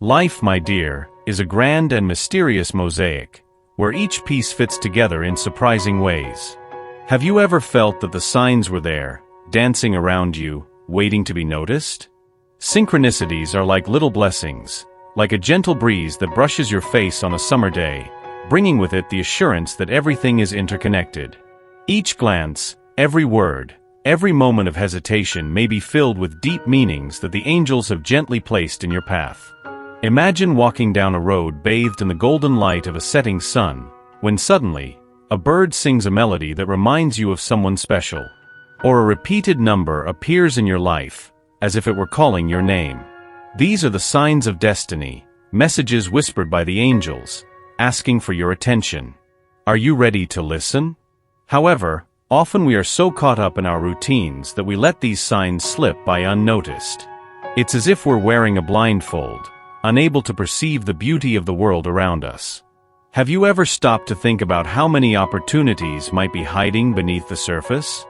Life, my dear, is a grand and mysterious mosaic, where each piece fits together in surprising ways. Have you ever felt that the signs were there, dancing around you, waiting to be noticed? Synchronicities are like little blessings, like a gentle breeze that brushes your face on a summer day, bringing with it the assurance that everything is interconnected. Each glance, every word, every moment of hesitation may be filled with deep meanings that the angels have gently placed in your path. Imagine walking down a road bathed in the golden light of a setting sun, when suddenly, a bird sings a melody that reminds you of someone special. Or a repeated number appears in your life, as if it were calling your name. These are the signs of destiny, messages whispered by the angels, asking for your attention. Are you ready to listen? However, often we are so caught up in our routines that we let these signs slip by unnoticed. It's as if we're wearing a blindfold, unable to perceive the beauty of the world around us. Have you ever stopped to think about how many opportunities might be hiding beneath the surface?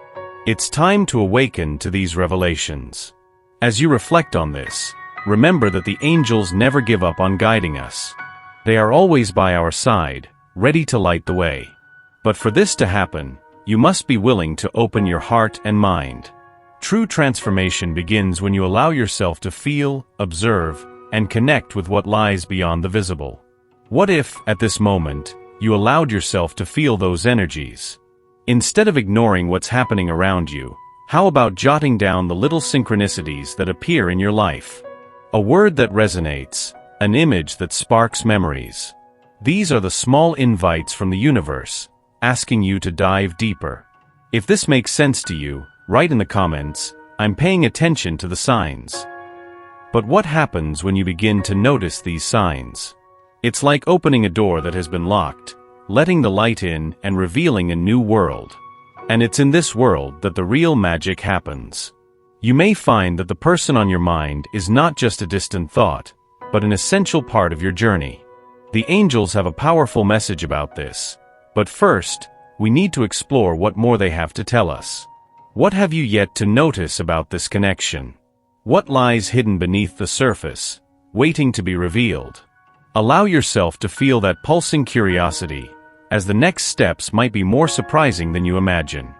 It's time to awaken to these revelations. As you reflect on this, remember that the angels never give up on guiding us. They are always by our side, ready to light the way. But for this to happen, you must be willing to open your heart and mind. True transformation begins when you allow yourself to feel, observe, and connect with what lies beyond the visible. What if, at this moment, you allowed yourself to feel those energies? Instead of ignoring what's happening around you, how about jotting down the little synchronicities that appear in your life? A word that resonates, an image that sparks memories. These are the small invites from the universe, asking you to dive deeper. If this makes sense to you, write in the comments, "I'm paying attention to the signs." But what happens when you begin to notice these signs? It's like opening a door that has been locked, letting the light in and revealing a new world. And it's in this world that the real magic happens. You may find that the person on your mind is not just a distant thought, but an essential part of your journey. The angels have a powerful message about this. But first, we need to explore what more they have to tell us. What have you yet to notice about this connection? What lies hidden beneath the surface, waiting to be revealed? Allow yourself to feel that pulsing curiosity, as the next steps might be more surprising than you imagine.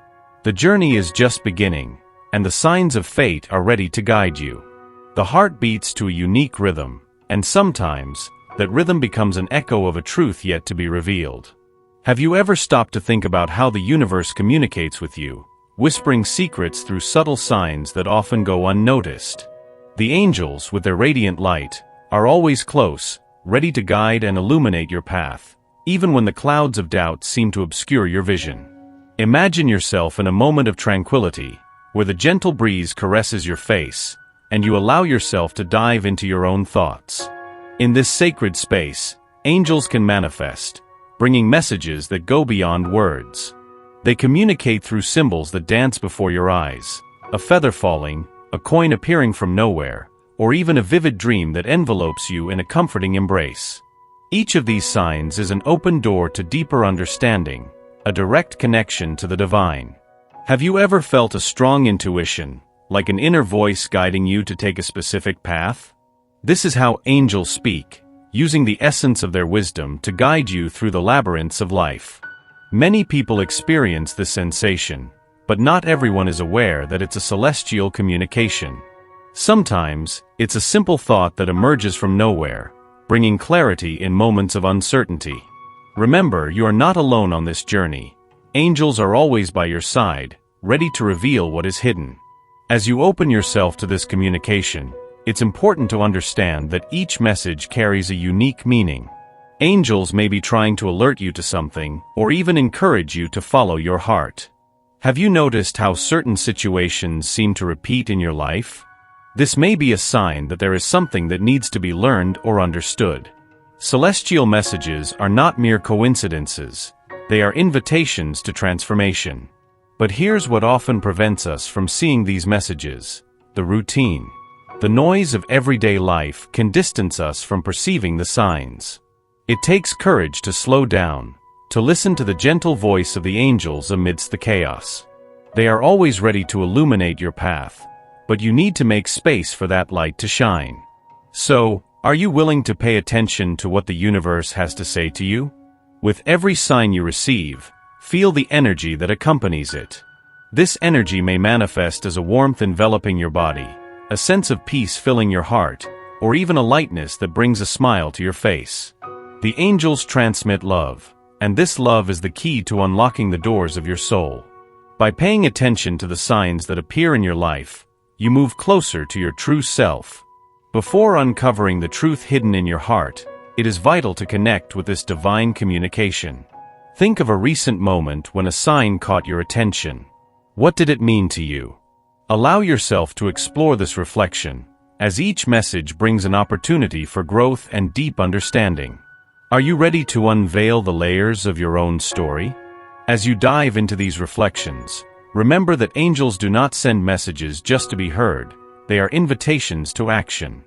The journey is just beginning, and the signs of fate are ready to guide you. The heart beats to a unique rhythm, and sometimes, that rhythm becomes an echo of a truth yet to be revealed. Have you ever stopped to think about how the universe communicates with you, whispering secrets through subtle signs that often go unnoticed? The angels, with their radiant light, are always close, ready to guide and illuminate your path, even when the clouds of doubt seem to obscure your vision. Imagine yourself in a moment of tranquility, where the gentle breeze caresses your face, and you allow yourself to dive into your own thoughts. In this sacred space, angels can manifest, bringing messages that go beyond words. They communicate through symbols that dance before your eyes, a feather falling, a coin appearing from nowhere, or even a vivid dream that envelopes you in a comforting embrace. Each of these signs is an open door to deeper understanding, a direct connection to the divine. Have you ever felt a strong intuition, like an inner voice guiding you to take a specific path? This is how angels speak, using the essence of their wisdom to guide you through the labyrinths of life. Many people experience this sensation, but not everyone is aware that it's a celestial communication. Sometimes, it's a simple thought that emerges from nowhere, bringing clarity in moments of uncertainty. Remember, you are not alone on this journey. Angels are always by your side, ready to reveal what is hidden. As you open yourself to this communication, it's important to understand that each message carries a unique meaning. Angels may be trying to alert you to something, or even encourage you to follow your heart. Have you noticed how certain situations seem to repeat in your life? This may be a sign that there is something that needs to be learned or understood. Celestial messages are not mere coincidences. They are invitations to transformation. But here's what often prevents us from seeing these messages: the routine. The noise of everyday life can distance us from perceiving the signs. It takes courage to slow down, to listen to the gentle voice of the angels amidst the chaos. They are always ready to illuminate your path, but you need to make space for that light to shine. So, Are you willing to pay attention to what the universe has to say to you? With every sign you receive, feel the energy that accompanies it. This energy may manifest as a warmth enveloping your body, a sense of peace filling your heart, or even a lightness that brings a smile to your face. The angels transmit love, and this love is the key to unlocking the doors of your soul. By paying attention to the signs that appear in your life, you move closer to your true self. Before uncovering the truth hidden in your heart, it is vital to connect with this divine communication. Think of a recent moment when a sign caught your attention. What did it mean to you? Allow yourself to explore this reflection, as each message brings an opportunity for growth and deep understanding. Are you ready to unveil the layers of your own story? As you dive into these reflections, remember that angels do not send messages just to be heard. They are invitations to action.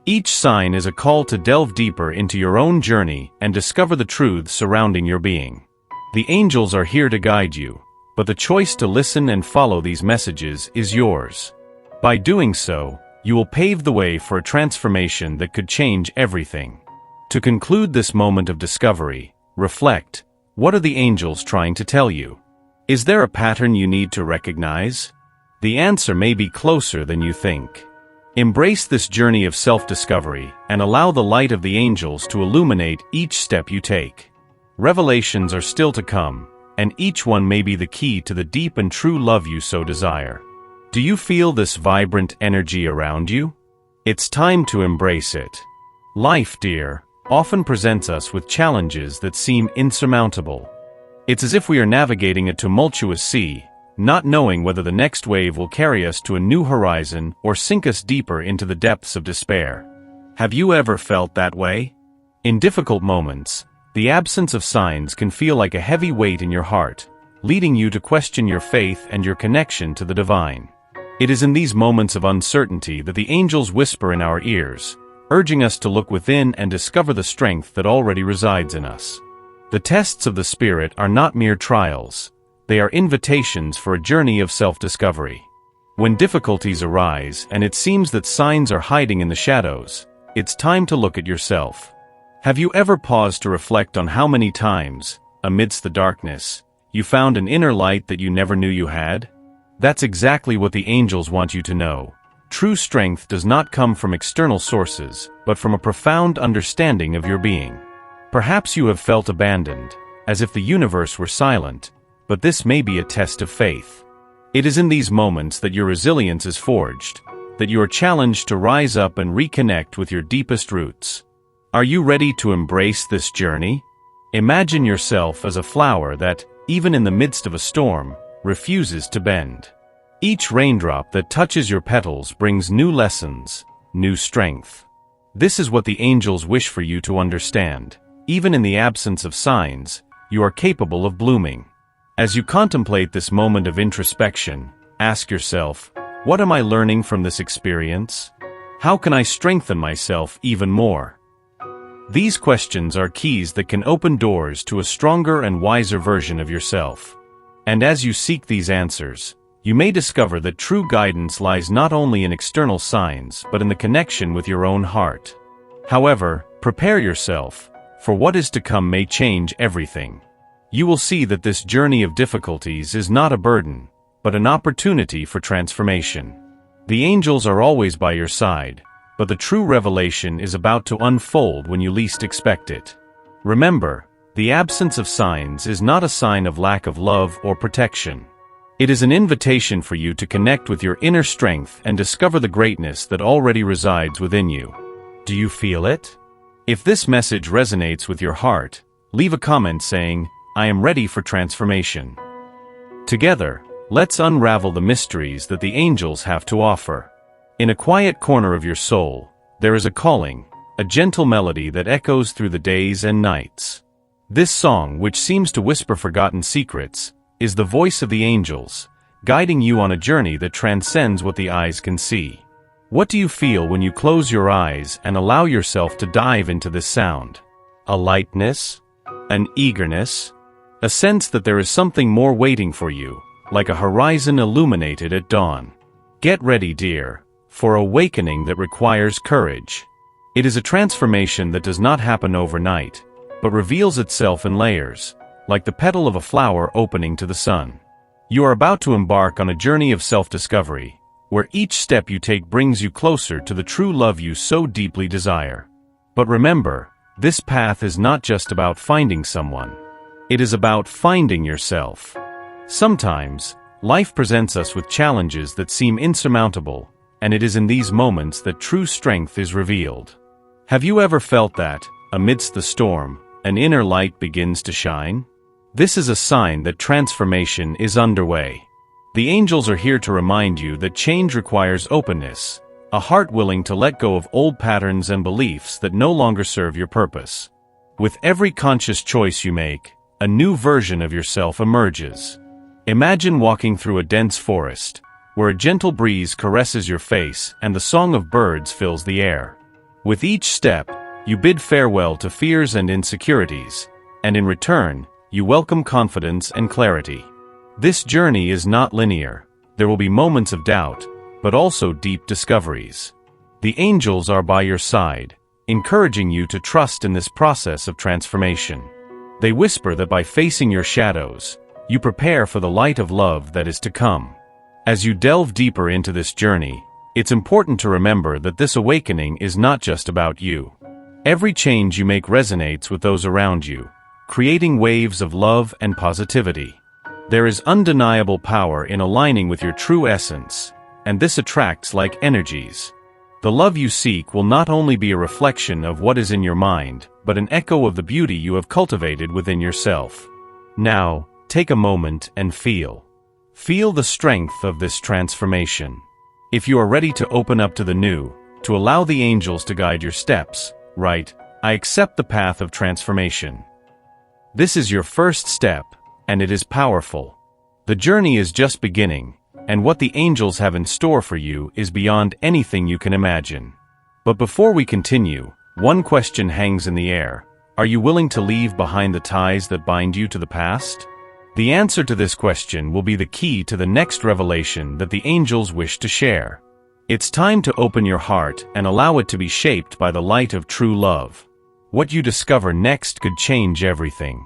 Each sign is a call to delve deeper into your own journey and discover the truths surrounding your being. The angels are here to guide you, but the choice to listen and follow these messages is yours. By doing so, you will pave the way for a transformation that could change everything. To conclude this moment of discovery, reflect. What are the angels trying to tell you? Is there a pattern you need to recognize? The answer may be closer than you think. Embrace this journey of self-discovery and allow the light of the angels to illuminate each step you take. Revelations are still to come, and each one may be the key to the deep and true love you so desire. Do you feel this vibrant energy around you? It's time to embrace it. Life, dear, often presents us with challenges that seem insurmountable. It's as if we are navigating a tumultuous sea, not knowing whether the next wave will carry us to a new horizon or sink us deeper into the depths of despair. Have you ever felt that way? In difficult moments, the absence of signs can feel like a heavy weight in your heart, leading you to question your faith and your connection to the divine. It is in these moments of uncertainty that the angels whisper in our ears, urging us to look within and discover the strength that already resides in us. The tests of the Spirit are not mere trials. They are invitations for a journey of self-discovery. When difficulties arise and it seems that signs are hiding in the shadows, it's time to look at yourself. Have you ever paused to reflect on how many times, amidst the darkness, you found an inner light that you never knew you had? That's exactly what the angels want you to know. True strength does not come from external sources, but from a profound understanding of your being. Perhaps you have felt abandoned, as if the universe were silent, but this may be a test of faith. It is in these moments that your resilience is forged, that you are challenged to rise up and reconnect with your deepest roots. Are you ready to embrace this journey? Imagine yourself as a flower that, even in the midst of a storm, refuses to bend. Each raindrop that touches your petals brings new lessons, new strength. This is what the angels wish for you to understand. Even in the absence of signs, you are capable of blooming. As you contemplate this moment of introspection, ask yourself, what am I learning from this experience? How can I strengthen myself even more? These questions are keys that can open doors to a stronger and wiser version of yourself. And as you seek these answers, you may discover that true guidance lies not only in external signs but in the connection with your own heart. However, prepare yourself, for what is to come may change everything. You will see that this journey of difficulties is not a burden, but an opportunity for transformation. The angels are always by your side, but the true revelation is about to unfold when you least expect it. Remember, the absence of signs is not a sign of lack of love or protection. It is an invitation for you to connect with your inner strength and discover the greatness that already resides within you. Do you feel it? If this message resonates with your heart, leave a comment saying, I am ready for transformation. Together, let's unravel the mysteries that the angels have to offer. In a quiet corner of your soul, there is a calling, a gentle melody that echoes through the days and nights. This song, which seems to whisper forgotten secrets, is the voice of the angels, guiding you on a journey that transcends what the eyes can see. What do you feel when you close your eyes and allow yourself to dive into this sound? A lightness? An eagerness? A sense that there is something more waiting for you, like a horizon illuminated at dawn. Get ready, dear, for awakening that requires courage. It is a transformation that does not happen overnight, but reveals itself in layers, like the petal of a flower opening to the sun. You are about to embark on a journey of self-discovery, where each step you take brings you closer to the true love you so deeply desire. But remember, this path is not just about finding someone. It is about finding yourself. Sometimes, life presents us with challenges that seem insurmountable, and it is in these moments that true strength is revealed. Have you ever felt that, amidst the storm, an inner light begins to shine? This is a sign that transformation is underway. The angels are here to remind you that change requires openness, a heart willing to let go of old patterns and beliefs that no longer serve your purpose. With every conscious choice you make, a new version of yourself emerges. Imagine walking through a dense forest, where a gentle breeze caresses your face and the song of birds fills the air. With each step, you bid farewell to fears and insecurities, and in return, you welcome confidence and clarity. This journey is not linear. There will be moments of doubt, but also deep discoveries. The angels are by your side, encouraging you to trust in this process of transformation. They whisper that by facing your shadows, you prepare for the light of love that is to come. As you delve deeper into this journey, it's important to remember that this awakening is not just about you. Every change you make resonates with those around you, creating waves of love and positivity. There is undeniable power in aligning with your true essence, and this attracts like energies. The love you seek will not only be a reflection of what is in your mind, but an echo of the beauty you have cultivated within yourself. Now, take a moment and feel. Feel the strength of this transformation. If you are ready to open up to the new, to allow the angels to guide your steps, write, "I accept the path of transformation." This is your first step, and it is powerful. The journey is just beginning, and what the angels have in store for you is beyond anything you can imagine. But before we continue, one question hangs in the air. Are you willing to leave behind the ties that bind you to the past? The answer to this question will be the key to the next revelation that the angels wish to share. It's time to open your heart and allow it to be shaped by the light of true love. What you discover next could change everything.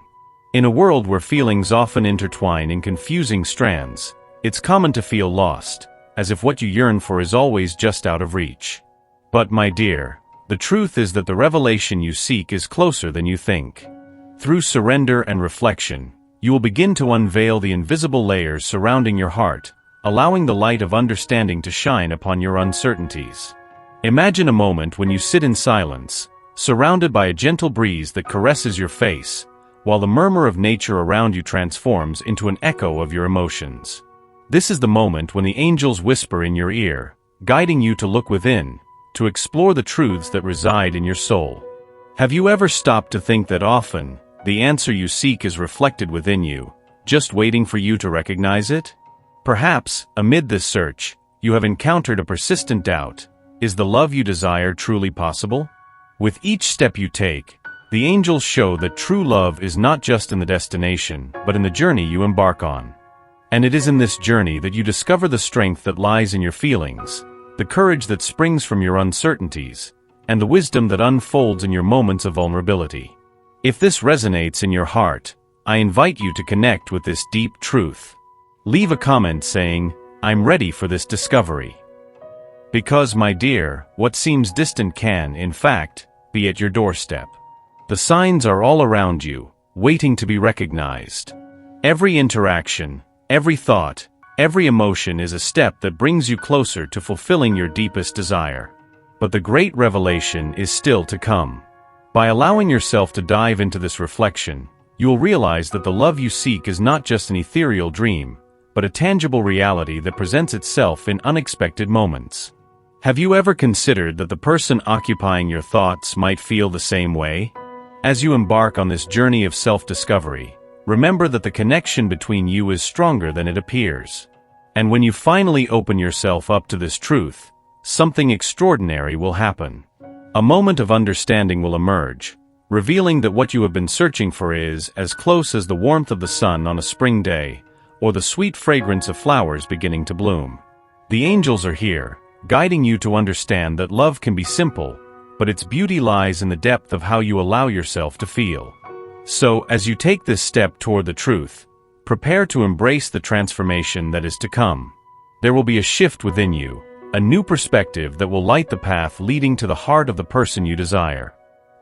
In a world where feelings often intertwine in confusing strands, it's common to feel lost, as if what you yearn for is always just out of reach. But my dear, the truth is that the revelation you seek is closer than you think. Through surrender and reflection, you will begin to unveil the invisible layers surrounding your heart, allowing the light of understanding to shine upon your uncertainties. Imagine a moment when you sit in silence, surrounded by a gentle breeze that caresses your face, while the murmur of nature around you transforms into an echo of your emotions. This is the moment when the angels whisper in your ear, guiding you to look within, to explore the truths that reside in your soul. Have you ever stopped to think that often, the answer you seek is reflected within you, just waiting for you to recognize it? Perhaps, amid this search, you have encountered a persistent doubt. Is the love you desire truly possible? With each step you take, the angels show that true love is not just in the destination, but in the journey you embark on. And it is in this journey that you discover the strength that lies in your feelings, the courage that springs from your uncertainties, and the wisdom that unfolds in your moments of vulnerability. If this resonates in your heart, I invite you to connect with this deep truth. Leave a comment saying, "I'm ready for this discovery." Because, my dear, what seems distant can, in fact, be at your doorstep. The signs are all around you, waiting to be recognized. Every interaction, every thought, every emotion is a step that brings you closer to fulfilling your deepest desire. But the great revelation is still to come. By allowing yourself to dive into this reflection, you will realize that the love you seek is not just an ethereal dream, but a tangible reality that presents itself in unexpected moments. Have you ever considered that the person occupying your thoughts might feel the same way? As you embark on this journey of self-discovery, remember that the connection between you is stronger than it appears. And when you finally open yourself up to this truth, something extraordinary will happen. A moment of understanding will emerge, revealing that what you have been searching for is as close as the warmth of the sun on a spring day, or the sweet fragrance of flowers beginning to bloom. The angels are here, guiding you to understand that love can be simple, but its beauty lies in the depth of how you allow yourself to feel. So, as you take this step toward the truth, prepare to embrace the transformation that is to come. There will be a shift within you, a new perspective that will light the path leading to the heart of the person you desire.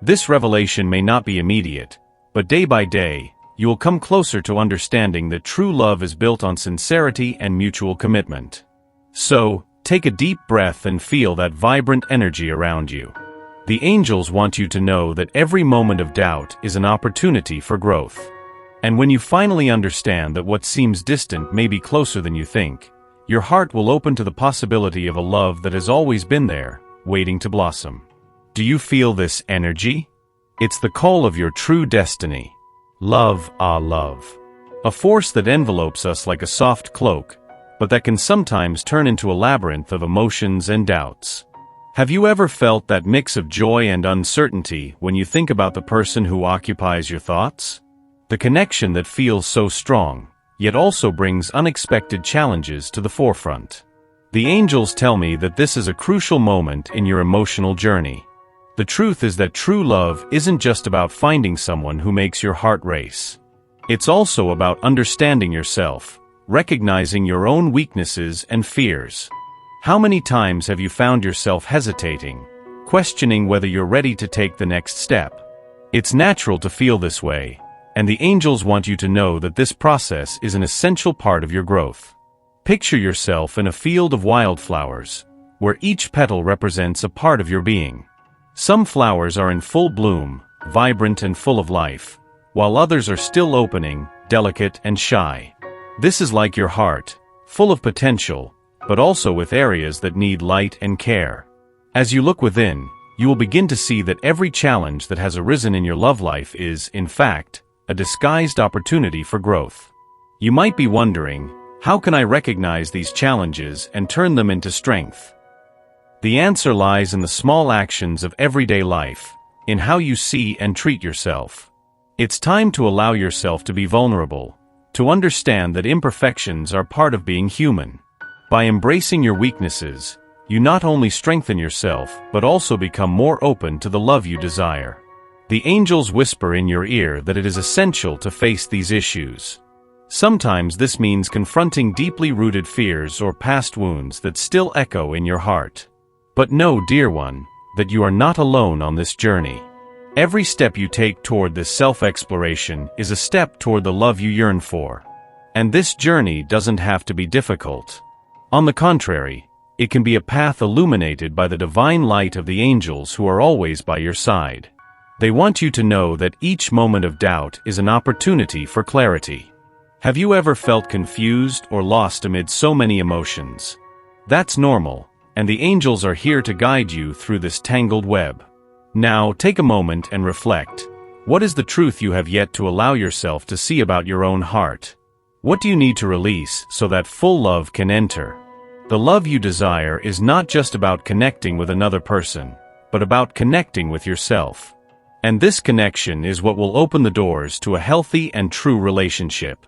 This revelation may not be immediate, but day by day, you will come closer to understanding that true love is built on sincerity and mutual commitment. So, take a deep breath and feel that vibrant energy around you. The angels want you to know that every moment of doubt is an opportunity for growth. And when you finally understand that what seems distant may be closer than you think, your heart will open to the possibility of a love that has always been there, waiting to blossom. Do you feel this energy? It's the call of your true destiny. Love, love. A force that envelopes us like a soft cloak, but that can sometimes turn into a labyrinth of emotions and doubts. Have you ever felt that mix of joy and uncertainty when you think about the person who occupies your thoughts? The connection that feels so strong, yet also brings unexpected challenges to the forefront. The angels tell me that this is a crucial moment in your emotional journey. The truth is that true love isn't just about finding someone who makes your heart race. It's also about understanding yourself, recognizing your own weaknesses and fears. How many times have you found yourself hesitating, questioning whether you're ready to take the next step? It's natural to feel this way, and the angels want you to know that this process is an essential part of your growth. Picture yourself in a field of wildflowers, where each petal represents a part of your being. Some flowers are in full bloom, vibrant and full of life, while others are still opening, delicate and shy. This is like your heart, full of potential, but also with areas that need light and care. As you look within, you will begin to see that every challenge that has arisen in your love life is, in fact, a disguised opportunity for growth. You might be wondering, how can I recognize these challenges and turn them into strength? The answer lies in the small actions of everyday life, in how you see and treat yourself. It's time to allow yourself to be vulnerable, to understand that imperfections are part of being human. By embracing your weaknesses, you not only strengthen yourself but also become more open to the love you desire. The angels whisper in your ear that it is essential to face these issues. Sometimes this means confronting deeply rooted fears or past wounds that still echo in your heart. But know, dear one, that you are not alone on this journey. Every step you take toward this self-exploration is a step toward the love you yearn for. And this journey doesn't have to be difficult. On the contrary, it can be a path illuminated by the divine light of the angels who are always by your side. They want you to know that each moment of doubt is an opportunity for clarity. Have you ever felt confused or lost amid so many emotions? That's normal, and the angels are here to guide you through this tangled web. Now, take a moment and reflect. What is the truth you have yet to allow yourself to see about your own heart? What do you need to release so that full love can enter? The love you desire is not just about connecting with another person, but about connecting with yourself. And this connection is what will open the doors to a healthy and true relationship.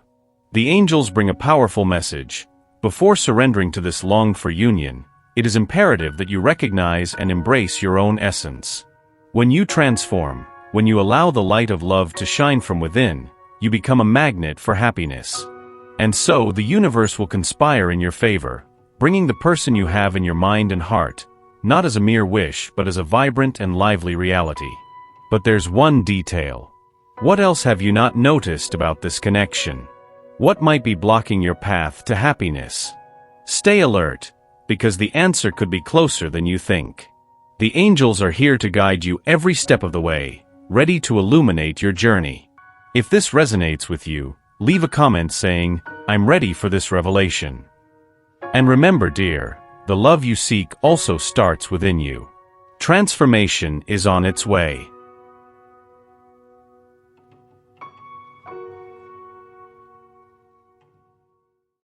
The angels bring a powerful message. Before surrendering to this longed-for union, it is imperative that you recognize and embrace your own essence. When you transform, when you allow the light of love to shine from within, you become a magnet for happiness. And so the universe will conspire in your favor, bringing the person you have in your mind and heart, not as a mere wish but as a vibrant and lively reality. But there's one detail. What else have you not noticed about this connection? What might be blocking your path to happiness? Stay alert, because the answer could be closer than you think. The angels are here to guide you every step of the way, ready to illuminate your journey. If this resonates with you, leave a comment saying, "I'm ready for this revelation." And remember, dear, the love you seek also starts within you. Transformation is on its way.